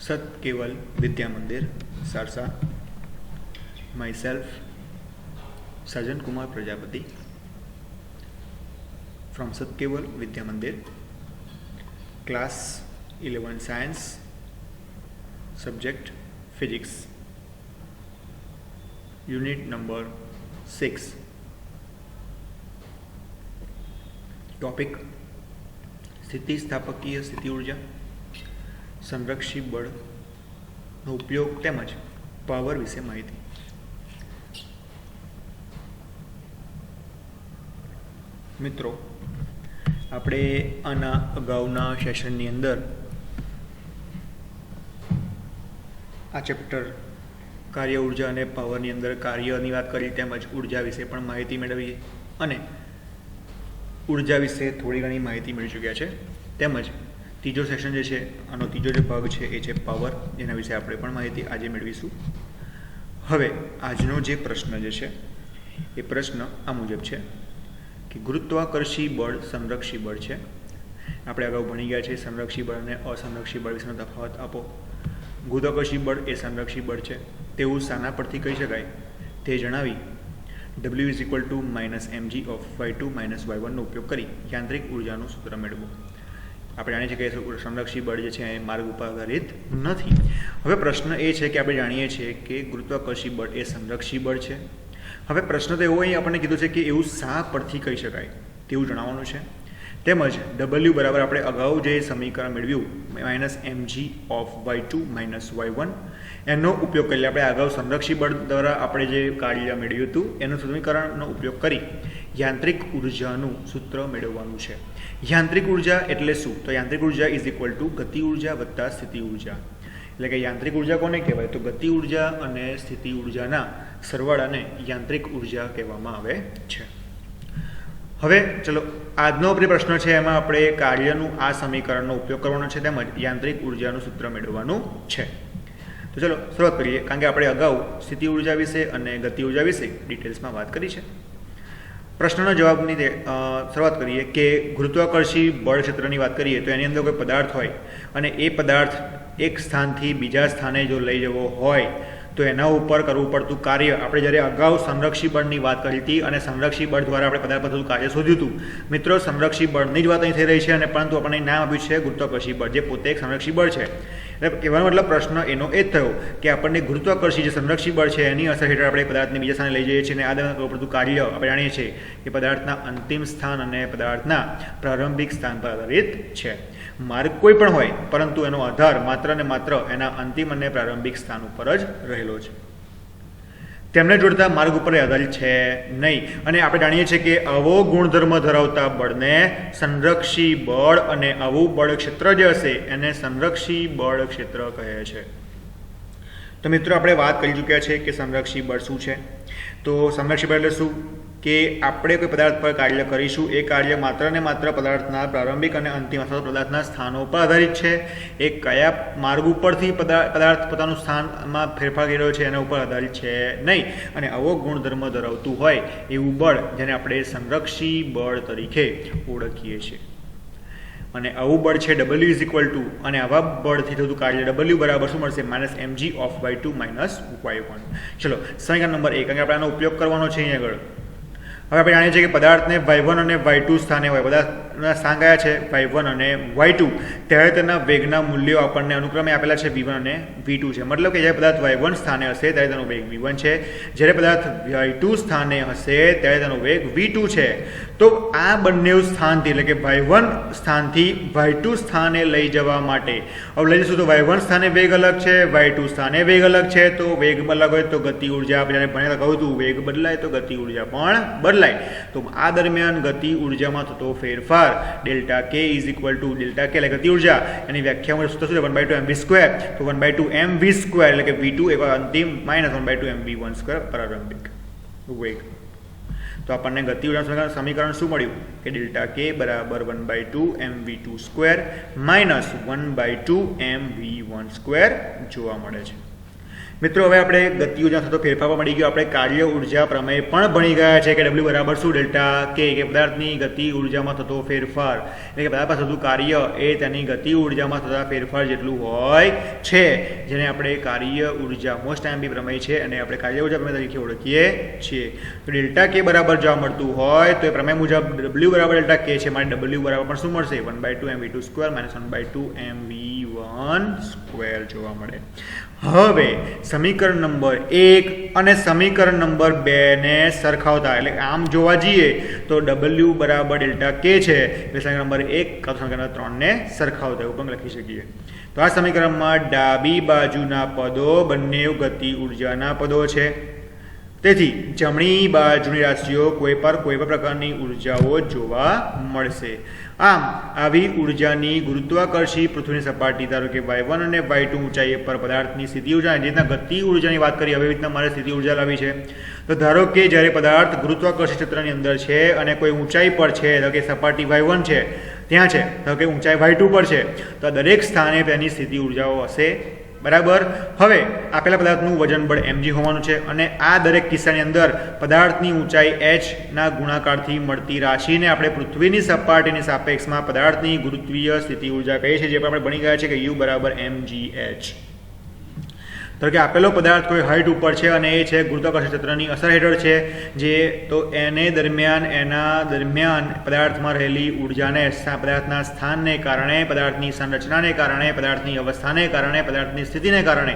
सत केवल विद्या मंदिर Saharsa. My self Sajjan Kumar Prajapati from सत Kewal Vidya Mandir, class 11 science, subject physics, unit number 6। Topic स्थितिस्थापकीय स्थिति ऊर्जा, संरक्षी बळ નો ઉપયોગ તેમજ પાવર વિશે માહિતી। મિત્રો, આપણે આના અગાઉના સેશનની અંદર આ ચેપ્ટર કાર્ય ઉર્જા અને પાવરની અંદર કાર્યની વાત કરી તેમજ ઉર્જા વિશે પણ માહિતી મેળવી અને ઉર્જા વિશે થોડી ઘણી માહિતી મેળવી ચૂક્યા છે। તેમજ ત્રીજો સેશન જે છે, આનો ત્રીજો જે ભાગ છે એ છે પાવર, જેના વિશે આપણે પણ માહિતી આજે મેળવીશું। હવે આજનો જે પ્રશ્ન જે છે એ પ્રશ્ન આ મુજબ છે કે ગુરુત્વાકર્ષી બળ સંરક્ષી બળ છે। આપણે અગાઉ ભણી ગયા છે સંરક્ષી બળ અને અસંરક્ષી બળ વિશેનો તફાવત આપો। ગુરુત્વાકર્ષી બળ એ સંરક્ષી બળ છે તેવું શાના પરથી કહી શકાય તે જણાવી W = -mg of y2 - y1 નો ઉપયોગ કરી યાંત્રિક ઉર્જાનું સૂત્ર મેળવો। આપણે જાણીએ છીએ કે સંરક્ષી બળ જે છે એ માર્ગ ઉપર આધારિત નથી। હવે પ્રશ્ન એ છે કે આપણે જાણીએ છીએ કે ગુરુત્વાકર્ષી બળ એ સંરક્ષી બળ છે। હવે પ્રશ્ન તો એવો અહીં આપણને કીધું છે કે એવું શા પરથી કહી શકાય તેવું જણાવવાનું છે। તેમજ W બરાબર આપણે અગાઉ જે સમીકરણ મેળવ્યું -mg of y2 - y1 એનો ઉપયોગ કરી આપણે અગાઉ સંરક્ષી બળ દ્વારા આપણે જે કાર્ય મેળવ્યું હતું એનું સમીકરણનો ઉપયોગ કરી યાંત્રિક ઉર્જાનું સૂત્ર મેળવવાનું છે। યાંત્રિક ઉર્જા એટલે શું? તો યાંત્રિક ઉર્જા = ગતિ ઉર્જા વત્તા સ્થિતિ ઉર્જા। એટલે કે યાંત્રિક ઉર્જા કોને કહેવાય? તો ગતિ ઉર્જા અને સ્થિતિ ઉર્જાના સરવાળાને યાંત્રિક ઉર્જા કહેવામાં આવે છે। હવે ચલો, આજનો આપણે પ્રશ્ન છે એમાં આપણે કાર્યનું આ સમીકરણનો ઉપયોગ કરવાનો છે તેમજ યાંત્રિક ઉર્જાનું સૂત્ર મેળવવાનું છે। તો ચલો શરૂઆત કરીએ, કારણ કે આપણે અગાઉ સ્થિતિ ઉર્જા વિશે અને ગતિ ઉર્જા વિશે ડિટેલ્સમાં વાત કરી છે। પ્રશ્નનો જવાબની શરૂઆત કરીએ કે ગુરુત્વાકર્ષી બળ ક્ષેત્રની વાત કરીએ તો એની અંદર કોઈ પદાર્થ હોય અને એ પદાર્થ એક સ્થાનથી બીજા સ્થાને જો લઈ જવો હોય તો એના ઉપર કરવું પડતું કાર્ય આપણે જ્યારે અગાઉ સંરક્ષી બળની વાત કરી હતી અને સંરક્ષી બળ દ્વારા આપણે પદાર્થ પર થતું કાર્ય શોધ્યું હતું। મિત્રો, સંરક્ષી બળની જ વાત અહીં થઈ રહી છે અને પરંતુ આપણને નામ આપ્યું છે ગુરુત્વાકર્ષી બળ, જે પોતે એક સંરક્ષી બળ છે। એટલે કહેવાનો મતલબ પ્રશ્ન એનો એ જ થયો કે આપણને ગુરુત્વાકર્ષી જે સંરક્ષી બળ છે એની અસર હેઠળ આપણે પદાર્થને બીજા સ્થાને લઈ જઈએ છીએ અને આ દરમિયાન કરવું પડતું કાર્ય આપણે જાણીએ છીએ કે પદાર્થના અંતિમ સ્થાન અને પદાર્થના પ્રારંભિક સ્થાન પર આધારિત છે। માર્ગ કોઈ પણ હોય પરંતુ એનો આધાર માત્ર ને માત્ર એના અંતિમ અને પ્રારંભિક સ્થાન ઉપર જ રહેલો છે, તેમને જોડતા માર્ગ ઉપર આધારિત છે નહીં। અને આપણે જાણીએ છીએ કે આવો ગુણધર્મ ધરાવતા બળને સંરક્ષી બળ અને આવું બળ ક્ષેત્ર જે હશે એને સંરક્ષી બળ ક્ષેત્ર કહે છે। તો મિત્રો, આપણે વાત કરી ચૂક્યા છે કે સંરક્ષી બળ શું છે। તો સંરક્ષી બળ એટલે શું કે આપણે કોઈ પદાર્થ પર કાર્ય કરીશું, એ કાર્ય માત્ર ને માત્ર પદાર્થના પ્રારંભિક અને અંતિમ અથવા પદાર્થના સ્થાનો પર આધારિત છે। એ કયા માર્ગ ઉપરથી પદાર્થ પોતાનું સ્થાનમાં ફેરફાર કરી રહ્યો છે એના ઉપર આધારિત છે નહીં। અને આવો ગુણધર્મ ધરાવતું હોય એવું બળ જેને આપણે સંરક્ષી બળ તરીકે ઓળખીએ છીએ। અને આવું બળ છે W = અને આવા બળથી થતું કાર્ય W બરાબર શું મળશે? -mg of y2 - y1। ચલો સમીકરણ નંબર 1, કારણ કે આપણે આનો ઉપયોગ કરવાનો છે અહીં આગળ। હવે આપણે જાણીએ છીએ કે પદાર્થને y1 અને y2 સ્થાને હોય, પદાર્થના સ્થાન કયા છે? y1 અને y2, ત્યારે તેના વેગના મૂલ્યો આપણને અનુક્રમે આપેલા છે v1 અને v2 છે। મતલબ કે જ્યારે પદાર્થ y1 સ્થાને હશે ત્યારે તેનો વેગ v1 છે, જ્યારે પદાર્થ y2 સ્થાને હશે ત્યારે તેનો વેગ v2 છે। તો આ બંને સ્થાનથી એટલે કે y1 સ્થાનથી y2 સ્થાને લઈ જવા માટે હવે લઈ જઈશું તો y1 સ્થાને વેગ અલગ છે, y2 સ્થાને વેગ અલગ છે। તો વેગ અલગ હોય તો ગતિ ઉર્જા આપણે જ્યારે ભણ્યા કહ્યું હતું વેગ બદલાય તો ગતિ ઉર્જા પણ બદલાય। તો આ દરમિયાન ગતિ ઉર્જામાં થતો ફેરફાર ડેલ્ટા k એટલે ગતિ ઉર્જા એની વ્યાખ્યા સૂત્ર શું છે? 1/2mv²। તો 1/2mv² એટલે કે v2 એ અંતિમ -1/2mv1² પ્રારંભિક વેગ। તો આપણને ગતિ ઉર્જાનું સમીકરણ શું મળ્યું કે ડેલ્ટા k બરાબર 1/2mv2² - 1/2mv1² જોવા મળે છે। મિત્રો હવે આપણે ગતિ ઉર્જા થતો ફેરફાર મળી ગયો. આપણે કાર્ય ઉર્જા પ્રમેય પણ ભણી ગયા છે કે W બરાબર શું ડેલ્ટા કે પદાર્થની ગતિ ઉર્જામાં થતો ફેરફાર એટલે કે પદાર્થ પાસે થતું કાર્ય એ તેની ગતિ ઉર્જામાં થતા ફેરફાર જેટલું હોય છે, જેને આપણે કાર્ય ઉર્જા મોસ્ટ ટાઈમ પ્રમેય છે અને આપણે કાર્ય ઉર્જા પ્રમેય તરીકે ઓળખીએ છીએ. તો ડેલ્ટા કે બરાબર જોવા મળતું હોય તો એ પ્રમેય મુજબ W બરાબર ડેલ્ટા કે છે, મારે W બરાબર પણ શું મળશે 1/2 mv2² - 1/2 mv1² જોવા મળે. હવે સમીકરણ નંબર 1 અને સમીકરણ નંબર 2 ને સરખાવતા એટલે આમ જોવા જઈએ તો W બરાબર ડેલ્ટા કે છે એટલે સમીકરણ નંબર 1 અથવા સમીકરણ નંબર 3 ને સરખાવતા એવું પણ લખી શકીએ. તો આ સમીકરણમાં ડાબી બાજુના પદો બંને ગતિ ઉર્જાના પદો છે, તેથી જમણી બાજુની રાશિઓ કોઈ પણ પ્રકારની ઉર્જાઓ જોવા મળશે. આમ આવી ઉર્જાની ગુરુત્વાકર્ષી પૃથ્વીની સપાટી ધારો કે y1 અને y2 ઊંચાઈએ પર પદાર્થની સ્થિતિ ઉર્જા, જે રીતના ગતિ ઉર્જાની વાત કરી હવે રીતના મારે સ્થિતિ ઉર્જા લાવી છે. તો ધારો કે જ્યારે પદાર્થ ગુરુત્વાકર્ષી ક્ષેત્રની અંદર છે અને કોઈ ઊંચાઈ પર છે, ધારો કે સપાટી y1 છે ત્યાં છે, ધારો કે ઊંચાઈ y2 પર છે, તો દરેક સ્થાને તેની સ્થિતિ ઉર્જાઓ હશે. બરાબર. હવે આપેલા પદાર્થનું વજન બળ mg હોવાનું છે અને આ દરેક કિસ્સાની અંદર પદાર્થની ઊંચાઈ h ના ગુણાકારથી મળતી રાશિને આપણે પૃથ્વીની સપાટીની સાપેક્ષમાં પદાર્થની ગુરુત્વીય સ્થિતિ ઉર્જા કહીએ છીએ, જે આપણે ભણી ગયા છે કે U બરાબર mgh. તો કે આપેલો પદાર્થ કોઈ હાઈટ ઉપર છે અને એ છે ગુરુત્વાકર્ષણ ક્ષેત્રની અસર હેઠળ છે, જે તો એના દરમિયાન પદાર્થમાં રહેલી ઉર્જાને પદાર્થના સ્થાનને કારણે, પદાર્થની સંરચનાને કારણે, પદાર્થની અવસ્થાને કારણે, પદાર્થની સ્થિતિને કારણે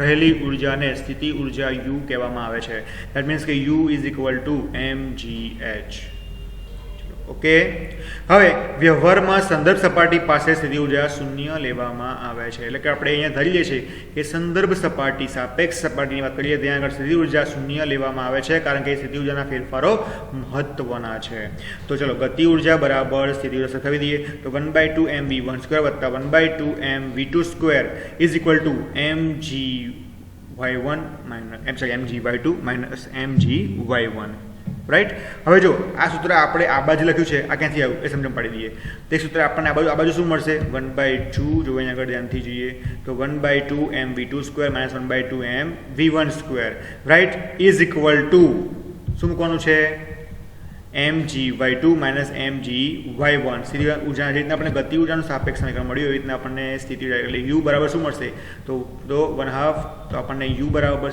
રહેલી ઉર્જાને સ્થિતિ ઉર્જા U કહેવામાં આવે છે. ધેટ મીન્સ કે U is equal two mgh. Okay. હવે વ્યવહારમાં સંદર્ભ સપાટી પાસે સ્થિતિ ઉર્જા 0 લેવામાં આવે છે, એટલે કે આપણે અહીંયા ધરી લઈએ છીએ કે સંદર્ભ સપાટી સાપેક્ષ સપાટીની વાત કરીએ ત્યાં આગળ સ્થિતિ ઉર્જા 0 લેવામાં આવે છે, કારણ કે સ્થિતિ ઉર્જાના ફેરફારો મહત્વના છે. તો ચલો ગતિ ઉર્જા બરાબર સ્થિતિ ઉર્જા સરખાવી દઈએ તો 1/2 mv1² વત્તા 1/2 mv2² is equal two mgy1 mgy2 mgy1. Right. હવે જો આ સૂત્ર આપણે આ બાજુ લખ્યું છે, આ ક્યાંથી આવ્યું એ સમજણ પાડી દઈએ. તે સૂત્ર આપણને આ બાજુ શું મળશે 1/2, જો અહીંયા આગળ ધ્યાનથી જોઈએ તો 1/2 mv2² - 1/2 mv1², right, is equal two શું મૂકવાનું છે mgy2 - mgy1. સ્થિતિ ઉર્જા જે રીતના આપણે ગતિ ઉર્જાનું સાપેક્ષ સમીકરણ મળ્યું એવી રીતના આપણને સ્થિતિ એટલે U બરાબર શું મળશે તો 1/2, તો આપણને U બરાબર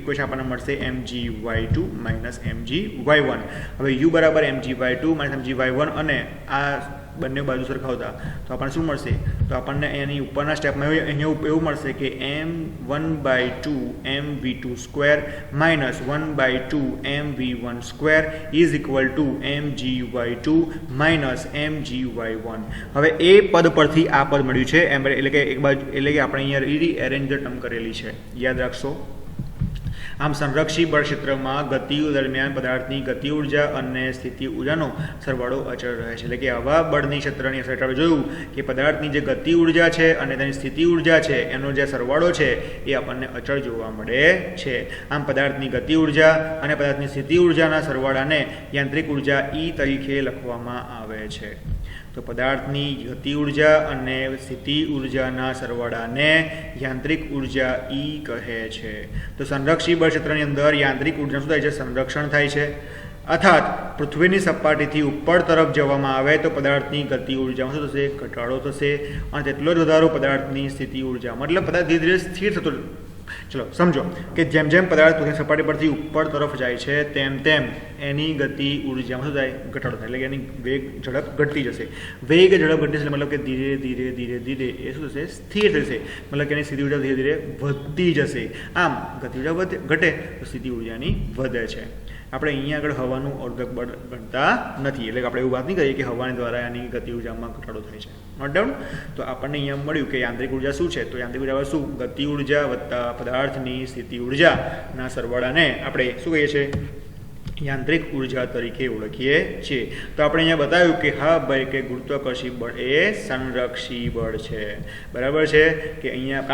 ઇક્વેશન આપણને મળશે mgy2 - mgy1. હવે U બરાબર mgy2 - mgy1 અને આ બંને બાજુ સરખાવતા તો આપણને શું મળશે તો આપણને એની ઉપરના સ્ટેપમાં અહીંયા એવું મળશે કે m1/2 mv2² - 1/2 mv1² is equal two mgy2 - mgy1. હવે એ પદ પરથી આ પદ મળ્યું છે એટલે કે એક બાજુ એટલે કે આપણે અહીંયા રીએરેન્જ ટર્મ કરેલી છે, યાદ રાખશો. આમ સંરક્ષી બળ ક્ષેત્રમાં ગતિ દરમિયાન પદાર્થની ગતિ ઉર્જા અને સ્થિતિ ઉર્જાનો સરવાળો અચળ રહે છે, એટલે કે આવા બળની ક્ષેત્રની અસર હેઠળ જોયું કે પદાર્થની જે ગતિ ઉર્જા છે અને તેની સ્થિતિ ઉર્જા છે એનો જે સરવાળો છે એ આપણને અચળ જોવા મળે છે. આમ પદાર્થની ગતિ ઉર્જા અને પદાર્થની સ્થિતિ ઉર્જાના સરવાળાને યાંત્રિક ઉર્જા E તરીકે લખવામાં આવે છે. તો પદાર્થની ગતિ ઉર્જા અને સ્થિતિ ઉર્જાના સરવાળાને યાંત્રિક ઉર્જા E કહે છે. તો સંરક્ષી બળ ક્ષેત્રની અંદર યાંત્રિક ઉર્જા શું થાય છે સંરક્ષણ થાય છે, અર્થાત પૃથ્વીની સપાટીથી ઉપર તરફ જવામાં આવે તો પદાર્થની ગતિ ઉર્જામાં શું થશે ઘટાડો થશે અને તેટલો જ વધારો પદાર્થની સ્થિતિ ઉર્જા, મતલબ પદાર્થ ધીરે ધીરે સ્થિર થતો. ચલો સમજો કે જેમ જેમ પદાર્થ પૃથ્વીની સપાટી પરથી ઉપર તરફ જાય છે તેમ તેમ એની ગતિ ઉર્જામાં શું થાય ઘટાડો થાય, એટલે કે એની વેગ ઝડપ ઘટતી જશે. વેગ ઝડપ ઘટતી જશે મતલબ કે ધીરે ધીરે ધીરે ધીરે એ શું થશે સ્થિર થશે, મતલબ કે એની સ્થિતિ ઉર્જા ધીરે ધીરે વધતી જશે. આમ ગતિ ઉર્જા ઘટે તો સ્થિતિ ઉર્જાની વધે છે. આપણે અહીંયા આગળ હવાનું અર્ધક બળ ગણતા નથી, એટલે કે આપણે એવું વાત નહીં કરીએ કે હવાની દ્વારા એની ગતિ ઉર્જામાં ઘટાડો થાય છે. Note down. તો આપણને અહીંયા મળ્યું કે યાંત્રિક ઉર્જા શું છે તો યાંત્રિક ઉર્જા શું ગતિ ઉર્જા વત્તા પદાર્થની સ્થિતિ ઉર્જાના સરવાળાને આપણે શું કહીએ છીએ યાંત્રિક ઉર્જા તરીકે ઓળખીએ છીએ. તો આપણે અહીંયા બતાવ્યું કે હા ભાઈ કે ગુરુત્વાકર્ષી બળ એ સંરક્ષી બળ છે. બરાબર છે કે અહીંયા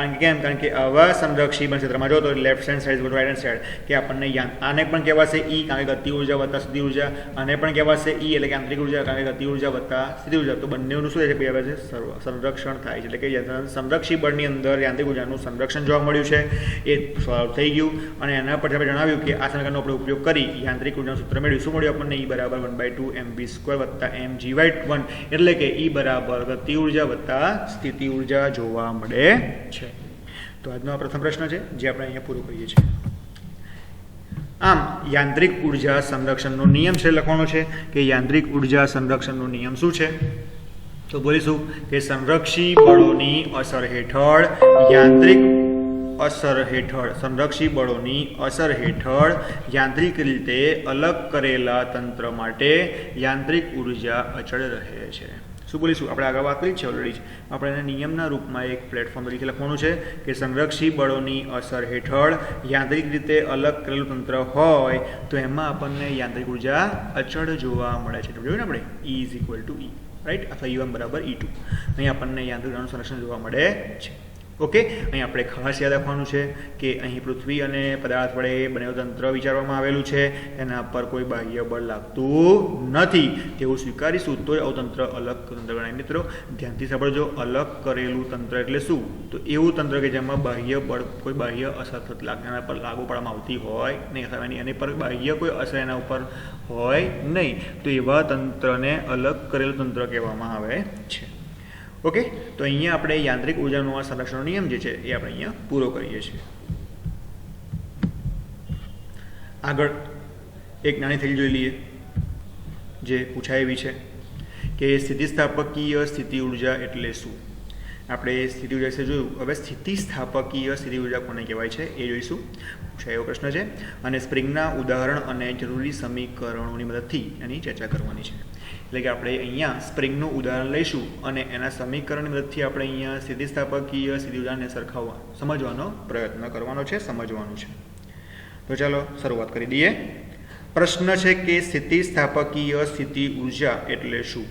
કારણ કે આવા સંરક્ષી બળ ક્ષેત્રમાં જો તો left hand side right hand side કે આપણને આને પણ કહેવાશે ઈ કારણ કે ગતિ ઉર્જા વત્તા સ્થિતિ ઉર્જા, આને પણ કહેવાશે ઈ એટલે કે આંતરિક ઉર્જા કારણ કે ગતિ ઉર્જા વત્તા સ્થિતિ ઉર્જા. તો બંનેનું શું થાય છે આવે છે સંરક્ષણ થાય છે. એટલે કે સંરક્ષી બળની અંદર યાંત્રિક ઉર્જાનું સંરક્ષણ જોવા મળ્યું છે એ સોલ્વ થઈ ગયું. અને એના પરથી આપણે જણાવ્યું કે આ સમીકરણનો આપણે ઉપયોગ કરી યાંત્રિક ઉર્જાનું સૂત્ર મેળવ્યું. શું મળ્યું આપણને? E બરાબર 1/2 mv² વત્તા mg/1 એટલે કે E બરાબર ગતિ ઉર્જા વત્તા સ્થિતિ ઉર્જા જોવા મળે છે. તો આજનો આ પ્રથમ પ્રશ્ન છે જે આપણે અહીંયા પૂરો કરીએ છીએ. આમ યાંત્રિક ઉર્જા સંરક્ષણનો નિયમ છે લખવાનો છે કે યાંત્રિક ઉર્જા સંરક્ષણનો નિયમ શું છે? તો બોલીશું કે સંરક્ષી બળોની અસર હેઠળ સંરક્ષી બળોની અસર હેઠળ યાંત્રિક રીતે અલગ કરેલા તંત્ર માટે યાંત્રિક ઉર્જા અચળ રહે છે. શું બોલીશું? આપણે આગળ વાત કરી છે ઓલરેડી. આપણે એને નિયમના રૂપમાં એક પ્લેટફોર્મ તરીકે લખવાનું છે કે સંરક્ષી બળોની અસર હેઠળ યાંત્રિક રીતે અલગ કરેલું તંત્ર હોય તો એમાં આપણને યાંત્રિક ઉર્જા અચળ જોવા મળે છે. જોયું ને આપણે E = E, રાઈટ? અથવા E1 બરાબર E2. અહીં આપણને યાંત્રિક ઉર્જાનું સંરક્ષણ જોવા મળે છે. ઓકે, અહીં આપણે ખાસ યાદ રાખવાનું છે કે અહીં પૃથ્વી અને પદાર્થ વડે બનેલું તંત્ર વિચારવામાં આવેલું છે. એના પર કોઈ બાહ્ય બળ લાગતું નથી તેવું સ્વીકારીશું તો આવું તંત્ર અલગ તંત્ર ગણાય. મિત્રો ધ્યાનથી સાંભળજો, અલગ કરેલું તંત્ર એટલે શું? તો એવું તંત્ર કે જેમાં બાહ્ય બળ કોઈ બાહ્ય અસર એના પર લાગુ પાડવામાં આવતી હોય નહીં, એની પર બાહ્ય કોઈ અસર એના ઉપર હોય નહીં, તો એવા તંત્રને અલગ કરેલું તંત્ર કહેવામાં આવે છે. ઓકે, તો અહીંયા આપણે યાંત્રિક ઉર્જાનો આ સંરક્ષણનો નિયમ જે છે એ આપણે અહીંયા પૂરો કરીએ છીએ. આગળ એક નાની થેલી જોઈ લઈએ જે પૂછાય એવી છે કે સ્થિતિસ્થાપકીય સ્થિતિ ઉર્જા એટલે શું? આપણે સ્થિતિ ઉર્જા વિશે જોયું. હવે સ્થિતિસ્થાપકીય સ્થિતિ ઉર્જા કોને કહેવાય છે એ જોઈશું. પૂછાય એવો પ્રશ્ન છે અને સ્પ્રિંગના ઉદાહરણ અને જરૂરી સમીકરણોની મદદથી એની ચર્ચા કરવાની છે. એટલે કે આપણે અહીંયા સ્પ્રિંગનું ઉદાહરણ લઈશું અને એના સમીકરણની મદદથી આપણે અહીંયા સ્થિતિસ્થાપકીય સ્થિતિ ઉર્જાને સમજવાનો પ્રયત્ન કરવાનો છે, સમજવાનું છે. તો ચાલો શરૂઆત કરી દઈએ. પ્રશ્ન છે કે સ્થિતિસ્થાપકીય સ્થિતિ ઉર્જા એટલે શું?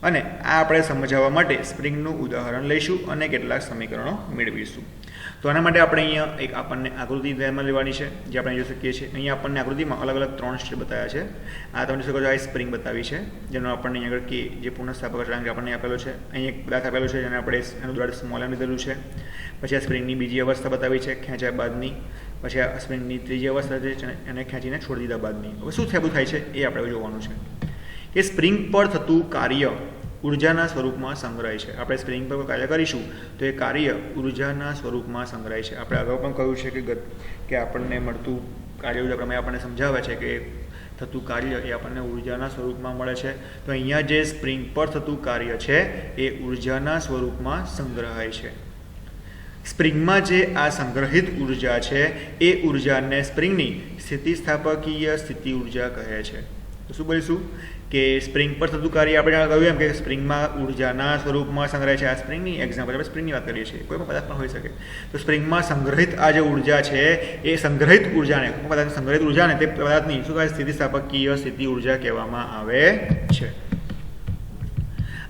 અને આ આપણે સમજાવવા માટે સ્પ્રિંગનું ઉદાહરણ લઈશું અને કેટલાક સમીકરણો મેળવીશું. તો આના માટે આપણે અહીંયા એક આપણને આકૃતિ ધ્યાનમાં લેવાની છે જે આપણે જોઈ શકીએ છીએ. અહીંયા આપણને આકૃતિમાં અલગ અલગ 3 સ્ટેપ બતાવ્યા છે. આ તમે જોઈ શકો છો આ સ્પ્રિંગ બતાવી છે જેનો આપણને અહીંયા આગળ કે જે પુનઃસ્થાપક અચળાંક આપણને આપેલો છે. અહીં એક પદાર્થ આપેલો છે જેને આપણે એનું દ્વારા સ્મોલ m લીધેલું છે. પછી આ સ્પ્રિંગની બીજી અવસ્થા બતાવી છે ખેંચ્યા બાદની. પછી આ સ્પ્રિંગની ત્રીજી અવસ્થા છે એને ખેંચીને છોડી દીધા બાદની. હવે શું થાય છે એ આપણે જોવાનું છે કે સ્પ્રિંગ પર થતું કાર્ય ઉર્જાના સ્વરૂપમાં સંગ્રહાય છે. આપણે સ્પ્રિંગ પર કાર્ય કરીશું તો એ કાર્ય ઉર્જાના સ્વરૂપમાં સંગ્રહાય છે. આપણે અગાઉ પણ કહ્યું છે કે આપણને મળતું કાર્ય ઉર્જા પ્રમાણે આપણને સમજાવે છે કે થતું કાર્ય એ આપણને ઉર્જાના સ્વરૂપમાં મળે છે. તો અહીંયા જે સ્પ્રિંગ પર થતું કાર્ય છે એ ઉર્જાના સ્વરૂપમાં સંગ્રહાય છે. સ્પ્રિંગમાં જે આ સંગ્રહિત ઉર્જા છે એ ઉર્જાને સ્પ્રિંગની સ્થિતિસ્થાપકીય સ્થિતિ ઉર્જા કહે છે. તો શું બોલીશું કે સ્પ્રિંગ પર થતું કાર્ય આપણે કહ્યું એમ કે સ્પ્રિંગમાં ઉર્જાના સ્વરૂપમાં સંગ્રહાય છે. આ સ્પ્રિંગની એક્ઝામ્પલ આપણે સ્પ્રિંગની વાત કરીએ છીએ, કોઈ પણ પદાર્થ પણ હોઈ શકે. તો સ્પ્રિંગમાં સંગ્રહિત આ જે ઉર્જા છે એ સંગ્રહિત ઉર્જાને તે પદાર્થની શું કહેવાય? સ્થિતિસ્થાપકીય સ્થિતિ ઉર્જા કહેવામાં આવે છે.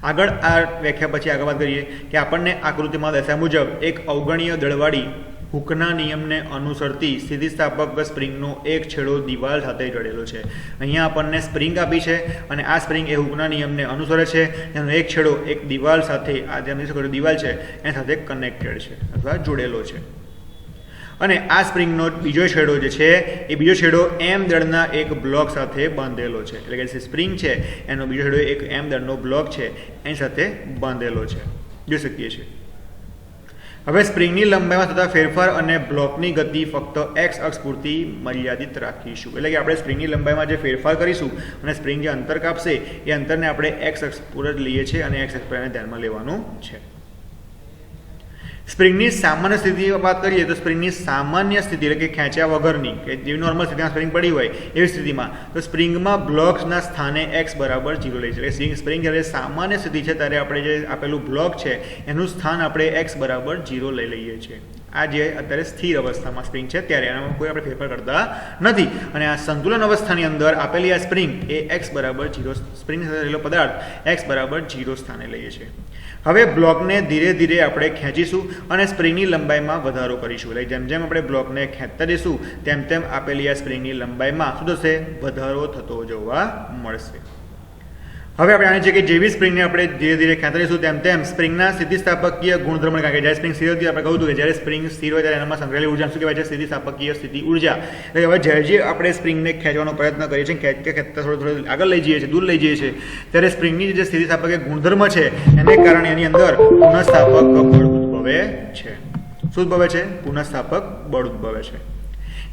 આગળ આ વ્યાખ્યા પછી આગળ વાત કરીએ કે આપણને આકૃતિમાં દર્શાવ્યા મુજબ એક અવગણીય દળવાળી હુકના નિયમને અનુસરતી સ્થિતિસ્થાપક સ્પ્રિંગનો એક છેડો દિવાલ સાથે જોડેલો છે. અહીંયા આપણને સ્પ્રિંગ આપી છે અને આ સ્પ્રિંગ એ હુકના નિયમને અનુસરે છે. એનો એક છેડો એક દિવાલ સાથે આ જે દિવાલ છે એના સાથે કનેક્ટેડ છે અથવા જોડેલો છે. અને આ સ્પ્રિંગનો બીજો છેડો જે છે એ બીજો છેડો m દળના એક બ્લોક સાથે બાંધેલો છે. એટલે કે જે સ્પ્રિંગ છે એનો બીજો છેડો એક m દળનો બ્લોક છે એની સાથે બાંધેલો છે. જોઈ શકીએ છીએ. હવે સ્પ્રિંગની લંબાઈમાં થતા ફેરફાર અને બ્લોકની ગતિ ફક્ત x અક્ષ પૂરતી મર્યાદિત રાખીશું. એટલે કે આપણે સ્પ્રિંગની લંબાઈમાં જે ફેરફાર કરીશું અને સ્પ્રિંગ જે અંતર કાપશે એ અંતરને આપણે x અક્ષ પર જ લઈએ છીએ અને x અક્ષ પર એને ધ્યાનમાં લેવાનું છે. સ્પ્રિંગની સામાન્ય સ્થિતિ વાત કરીએ તો સ્પ્રિંગની સામાન્ય સ્થિતિ એટલે કે ખેંચ્યા વગરની કે જેવી નોર્મલ સ્થિતિમાં સ્પ્રિંગ પડી હોય એવી સ્થિતિમાં તો સ્પ્રિંગમાં બ્લોક્સના સ્થાને x બરાબર 0 લઈએ છીએ. એટલે સ્પ્રિંગ જ્યારે સામાન્ય સ્થિતિ છે ત્યારે આપણે જે આપેલું બ્લોક છે એનું સ્થાન આપણે x બરાબર 0 લઈ લઈએ છીએ. આ જે અત્યારે સ્થિર અવસ્થામાં સ્પ્રિંગ છે ત્યારે એનામાં કોઈ આપણે ફેરફાર કરતા નથી. અને આ સંતુલન અવસ્થાની અંદર આપેલી આ સ્પ્રિંગ એ x બરાબર 0 સ્પ્રિંગ સાથે રહેલો પદાર્થ x બરાબર 0 સ્થાને લઈએ છીએ. હવે બ્લોકને ધીરે ધીરે આપણે ખેંચીશું અને સ્પ્રિંગની લંબાઈમાં વધારો કરીશું. એટલે જેમ જેમ આપણે બ્લોકને ખેંચતા જઈશું તેમ તેમ આપેલી આ સ્પ્રિંગની લંબાઈમાં શું થશે? વધારો થતો જોવા મળશે. હવે આપણે જાણીએ છીએ કે જેવી સ્પ્રિંગને આપણે ધીરે ધીરે ખેંચતા જઈશું તેમ તેમ સ્પ્રિંગના સ્થિતિસ્થાપકીય ગુણધર્મ, કારણ કે જ્યારે સ્પ્રિંગ સ્થિર હતી આપણે કહ્યું હતું કે જ્યારે સ્પ્રિંગ સ્થિર હોય ત્યારે એનામાં સંગ્રહેલી ઉર્જા શું કહેવાય છે? સ્થિતિસ્થાપકીય સ્થિતિ ઉર્જા. એટલે હવે જ્યારે જે આપણે સ્પ્રિંગને ખેંચવાનો પ્રયત્ન કરીએ છીએ, ખેંચતા થોડો આગળ લઈ જઈએ છીએ, દૂર લઈ જઈએ છીએ, ત્યારે સ્પ્રિંગની જે સ્થિતિસ્થાપકીય ગુણધર્મ છે એને કારણે એની અંદર પુનઃસ્થાપક બળ ઉદ્ભવે છે. શું ઉદ્ભવે છે? પુનઃસ્થાપક બળ ઉદ્ભવે છે,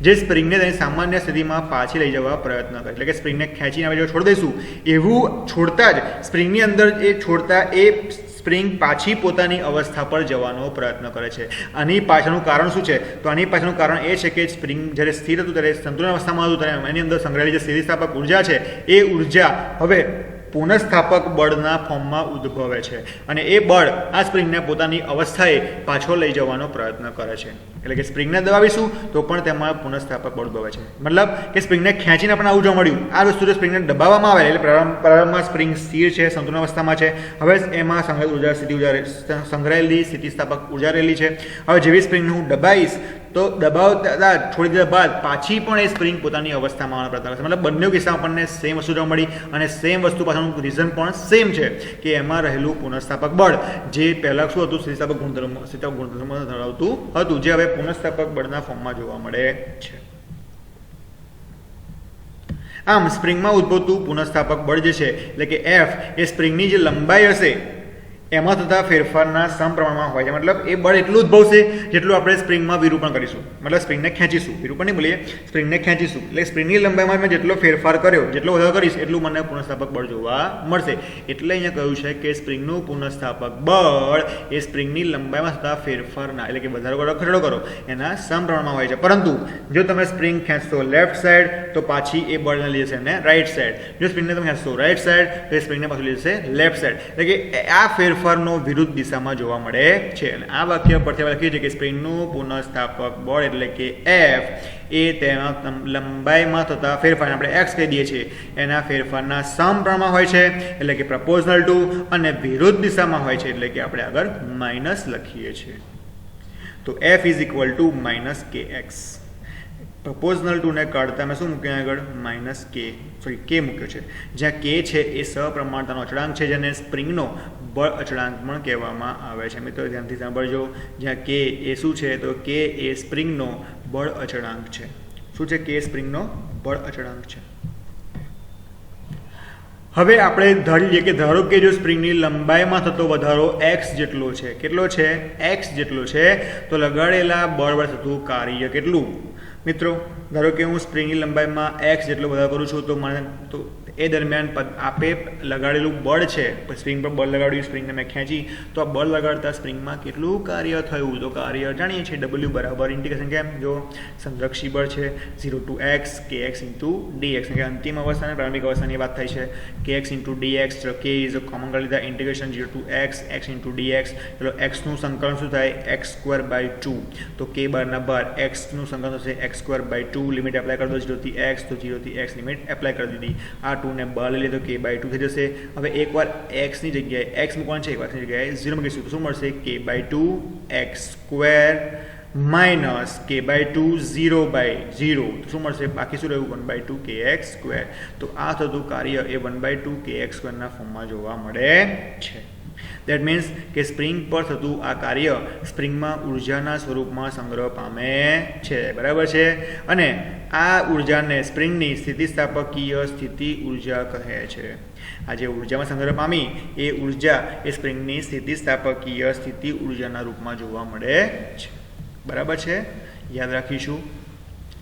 જે સ્પ્રિંગને તેની સામાન્ય સ્થિતિમાં પાછી લઈ જવા પ્રયત્ન કરે. એટલે કે સ્પ્રિંગને ખેંચીને આપણે જો છોડી દઈશું, એવું છોડતા જ સ્પ્રિંગની અંદર એ સ્પ્રિંગ પાછી પોતાની અવસ્થા પર જવાનો પ્રયત્ન કરે છે. આની પાછળનું કારણ શું છે? તો આની પાછળનું કારણ એ છે કે સ્પ્રિંગ જ્યારે સ્થિર હતું ત્યારે સંતુલન અવસ્થામાં હતું ત્યારે એની અંદર સંગ્રહેલી જે સ્થિતિસ્થાપક ઉર્જા છે એ ઉર્જા હવે પુનઃસ્થાપક બળના ફોર્મમાં ઉદ્ભવે છે અને એ બળ આ સ્પ્રિંગને પોતાની અવસ્થાએ પાછો લઈ જવાનો પ્રયત્ન કરે છે. એટલે કે સ્પ્રિંગને દબાવીશું તો પણ તેમાં પુનઃસ્થાપક બળ ઉદ્ભવે છે. મતલબ કે સ્પ્રિંગને ખેંચીને પણ આવું જોવા મળ્યું. આ વસ્તુ સ્પ્રિંગને દબાવવામાં આવે એટલે પ્રારંભમાં સ્પ્રિંગ સ્થિર છે, સંતુલન અવસ્થામાં છે. હવે એમાં સંગ્રહેલી સ્થિતિસ્થાપક ઉર્જા રહેલી છે. હવે જેવી સ્પ્રિંગને હું દબાવીશ તો દબાવતા છોડી દીધા બાદ પાછી પણ એ સ્પ્રિંગ પોતાની અવસ્થામાં આવવાનો પ્રયત્ન કરશે. મતલબ બંને કિસ્સામાં આપણને સેમ વસ્તુ જોવા મળી અને સેમ વસ્તુ પાછળનું રીઝન પણ સેમ છે કે એમાં રહેલું પુનઃસ્થાપક બળ જે પહેલાં શું હતું? સ્થિતિસ્થાપક ગુણધર્મ ધરાવતું હતું, જે હવે પુનઃસ્થાપક બળના ફોર્મમાં જોવા મળે છે. આમ સ્પ્રિંગમાં ઉદ્ભવતું પુનઃસ્થાપક બળ જે છે એટલે કે F એ સ્પ્રિંગની જે લંબાઈ હશે એમાં થતા ફેરફારના સમપ્રમાણમાં હોય છે. મતલબ એ બળ એટલું ઉદ્ભવશે જેટલું આપણે સ્પ્રિંગમાં વિરૂપણ કરીશું. મતલબ સ્પ્રિંગને ખેંચીશું, વિરૂપણ નહીં બોલીએ, સ્પ્રિંગને ખેંચીશું એટલે સ્પ્રિંગની લંબાઈમાં મેં જેટલો ફેરફાર કર્યો, જેટલો વધારો કરીશ એટલું મને પુનઃસ્થાપક બળ જોવા મળશે. એટલે અહીંયા કહ્યું છે કે સ્પ્રિંગનું પુનઃસ્થાપક બળ એ સ્પ્રિંગની લંબાઈમાં થતા ફેરફારના એટલે કે વધારો કરો ઘટાડો કરો એના સમપ્રમાણમાં હોય છે. પરંતુ જો તમે સ્પ્રિંગ ખેંચશો લેફ્ટ સાઈડ તો પાછી એ બળને લઈ જશે અને રાઈટ સાઈડ. જો સ્પ્રિંગને તમે ખેંચશો રાઈટ સાઈડ તો એ સ્પ્રિંગને પાછું લઈ જશે લેફ્ટ સાઈડ. એટલે કે આ ફેરફારનો વિરુદ્ધ દિશામાં જોવા મળે છે. અને આ વાક્ય પરથી આપણે લખીએ છીએ કે સ્પ્રિંગનું પુનઃસ્થાપક બળ એટલે કે F એ તેના લંબાઈમાં થતા ફેરફાર આપણે x કહી દઈએ છીએ એના ફેરફારના સમપ્રમાણમાં હોય છે એટલે કે પ્રપોઝનલ ટુ, અને વિરુદ્ધ દિશામાં હોય છે એટલે કે આપણે આગળ માઇનસ લખીએ છીએ. તો F is equal to minus kx. Proportional ટુને કાઢતા મેં શું મૂક્યું આગળ? માઇનસ કે મૂક્યો છે. જ્યાં કે છે એ સપ્રમાણતાનો અચળાંક છે, જેને સ્પ્રિંગનો બળ અચળાંક પણ કહેવામાં આવે છે. મિત્રો ધ્યાનથી સાંભળજો. જ્યાં કે એ શું છે? તો કે એ સ્પ્રિંગનો બળ અચળાંક છે. શું છે? કે સ્પ્રિંગનો બળ અચળાંક છે. હવે આપણે ધારીએ કે ધારો કે જો સ્પ્રિંગની લંબાઈમાં થતો વધારો x જેટલો છે, કેટલો છે? x જેટલો છે, તો લગાડેલા બળ વડે થતું કાર્ય કેટલું? મિત્રો ધારો કે હું સ્પ્રિંગની લંબાઈમાં x જેટલો વધારો કરું છું તો મને તો એ દરમિયાન આપે લગાડેલું બળ છે, સ્પ્રિંગ પર બળ લગાડ્યું, સ્પ્રિંગને મેં ખેંચી તો આ બળ લગાડતા સ્પ્રિંગમાં કેટલું કાર્ય થયું? તો કાર્ય જાણીએ છીએ W બરાબર ઇન્ટિગ્રેશન કેમ? જો સંરક્ષી બળ છે 0 to x kx into dx, કે અંતિમ અવસ્થા અને પ્રારંભિક અવસ્થાની વાત થાય છે. kx into dx, k is a common કરી લીધા, integration 0 to x into dx. ચલો x નું સંકલન શું થાય? x²/2. તો k બારના બાર x નું સંકલન થશે x²/2. લિમિટ એપ્લાય કરી દો 0 થી x, તો 0 થી x લિમિટ એપ્લાય કરી દીધી. આ 2 ને બહાર લઈ લે તો k/2 થઈ જશે. હવે એકવાર x ની જગ્યાએ x મૂકવાનું છે, એકવાર ની જગ્યાએ 0 મૂકીશું તો શું મળશે? k/2 x² minus k/2 0/0. તો શું મળશે? બાકી શું રહ્યું? 1/2 kx². તો આ થતું કાર્ય એ 1/2 kx² ના ફોર્મમાં જોવા મળે છે. દેટ મીન્સ કે સ્પ્રિંગ પર થતું આ કાર્ય સ્પ્રિંગમાં ઉર્જાના સ્વરૂપમાં સંગ્રહ પામે છે. બરાબર છે. અને આ ઉર્જાને સ્પ્રિંગની સ્થિતિસ્થાપકીય સ્થિતિ ઉર્જા કહે છે. આ જે ઉર્જામાં સંગ્રહ પામી એ ઉર્જા એ સ્પ્રિંગની સ્થિતિસ્થાપકીય સ્થિતિ ઉર્જાના રૂપમાં જોવા મળે છે. બરાબર છે. યાદ રાખીશું.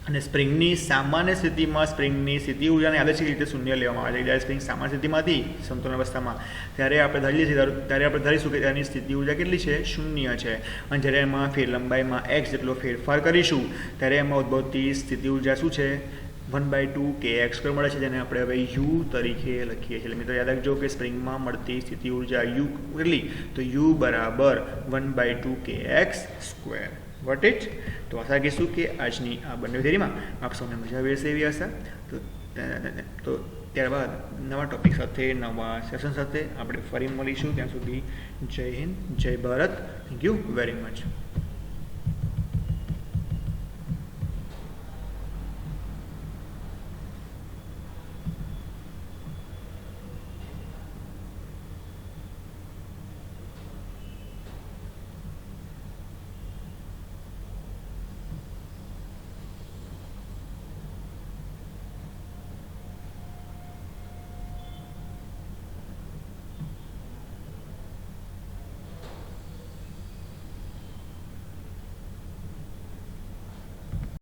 અને સ્પ્રિંગની સામાન્ય સ્થિતિમાં સ્પ્રિંગની સ્થિતિ ઉર્જાને યાદચ્છિક રીતે શૂન્ય લેવામાં આવે છે. જ્યારે સ્પ્રિંગ સામાન્ય સ્થિતિમાંથી સંતુલન અવસ્થામાં ત્યારે આપણે ધારીશું કે તેની સ્થિતિ ઉર્જા કેટલી છે? શૂન્ય છે. અને જ્યારે એમાં લંબાઈમાં x જેટલો ફેરફાર કરીશું ત્યારે એમાં ઉદ્ભવતી સ્થિતિ ઉર્જા શું છે? 1/2 kx² મળે છે, જેને આપણે હવે u તરીકે લખીએ છીએ. મિત્રો યાદ રાખજો કે સ્પ્રિંગમાં મળતી સ્થિતિ ઉર્જા u કેટલી? તો u બરાબર 1/2 kx². What it. તો આશા કહીશું કે આજની આ બંને થિયરીમાં આપ સૌને મજા આવી હશે એવી આશા. તો ત્યારબાદ નવા ટૉપિક સાથે નવા સેશન સાથે આપણે ફરી મળીશું. ત્યાં સુધી જય હિન્દ, જય Bharat. Thank you very much.